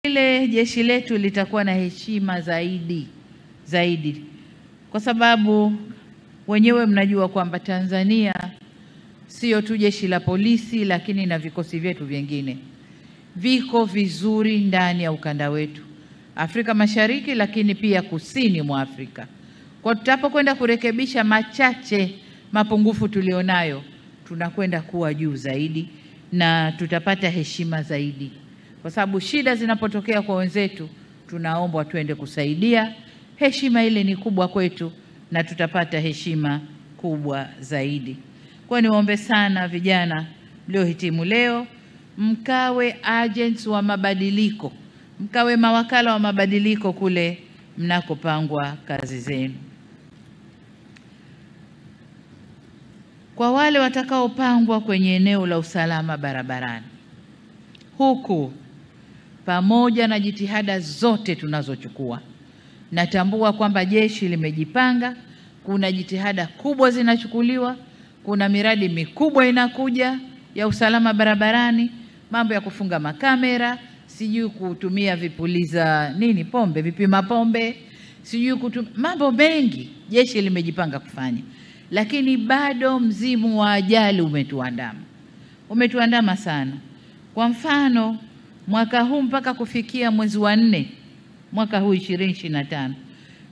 ile jeshi letu litakuwa na heshima zaidi, kwa sababu wenyewe mnajua kwamba Tanzania sio tu jeshi la polisi, lakini na vikosi vyetu vingine viko vizuri ndani ya ukanda wetu Afrika Mashariki, lakini pia kusini mwa Afrika. Kwa tutapokwenda kurekebisha mapungufu tulionayo, tunakwenda kuwa juu zaidi na tutapata heshima zaidi, kwa sababu shida zinapotokea kwa wenzetu tunaombwa twende kusaidia. Heshima ile ni kubwa kwetu na tutapata heshima kubwa zaidi. Kwa niombe sana vijana mliohitimu leo, mkawe agents wa mabadiliko, mkawe mawakala wa mabadiliko kule mnakopangwa kazi zenu. Kwa wale watakaopangwa kwenye eneo la usalama barabarani, huku pamoja na jitihada zote tunazochukua, natambua kwamba jeshi limejipanga, kuna jitihada kubwa zinachukuliwa, kuna miradi mikubwa inakuja ya usalama barabarani, mambo ya kufunga makamera, sijui kutumia vipuliza vipima pombe, sijui mambo mengi jeshi limejipanga kufanya. Lakini bado mzimu wa ajali umetuandama sana. Kwa mfano, mwaka huu mpaka kufikia mwezi wa 4 mwaka huu 2025,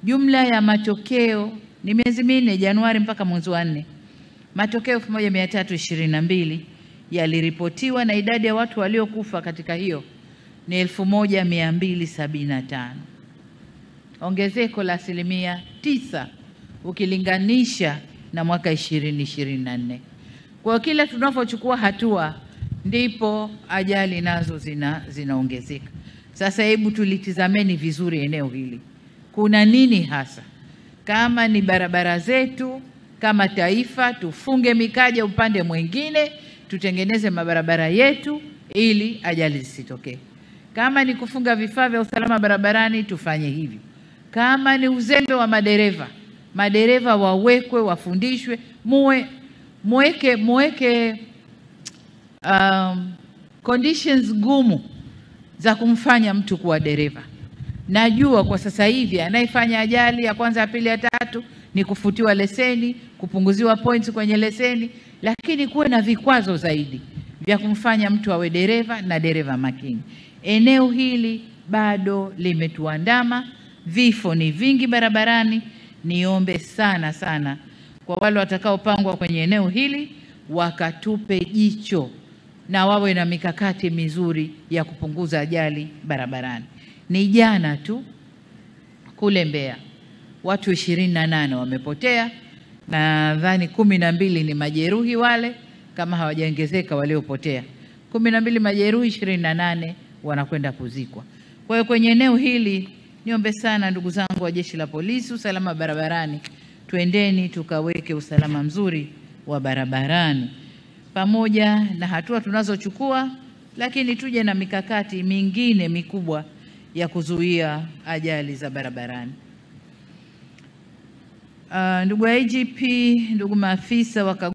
jumla ya matokeo ni miezi 4, Januari mpaka mwezi wa 4, matokeo 1322 yaliripotiwa na idadi ya watu waliokufa katika hiyo ni 1275, ongezeko la 9% ukilinganisha na mwaka 2024. Kwa kila tunapochukua hatua ndipo ajali nazo zinaongezeka. Sasa hebu tulitizameni vizuri eneo hili. Kuna nini hasa? Kama ni barabara zetu, kama taifa tufunge mikaja upande mwingine, tutengeneze mabarabara yetu ili ajali zisitokee. Kama ni kufunga vifaa vya usalama barabarani, tufanye hivyo. Kama ni uzembe wa madereva wawekwe, wafundishwe, muweke conditions gumu za kumfanya mtu kuwa dereva. Najua kwa sasa hivi anayefanya ajali ya kwanza, ya pili, ya tatu ni kufutiwa leseni, kupunguziwa points kwenye leseni, lakini kuwe na vikwazo zaidi vya kumfanya mtu awe dereva na dereva makini. Eneo hili bado limetuandama, vifo ni vingi barabarani. Niombe sana kwa wale watakaopangwa kwenye eneo hili wakatupe jicho na wawe na mikakati mizuri ya kupunguza ajali barabarani. Ni jana tu kule Mbeya watu 28 wamepotea, na nadhani 12 ni majeruhi wale, kama hawajaongezeka waliopotea. 12 majeruhi, 28 wanakwenda kuzikwa. Kwa hiyo kwenye eneo hili niombe sana ndugu zangu wa Jeshi la Polisi, usalama barabarani, twendeni tukaweke usalama mzuri wa barabarani pamoja na hatua tunazochukua, lakini tuje na mikakati mingine mikubwa ya kuzuia ajali za barabarani. Ndugu IGP, ndugu maafisa wa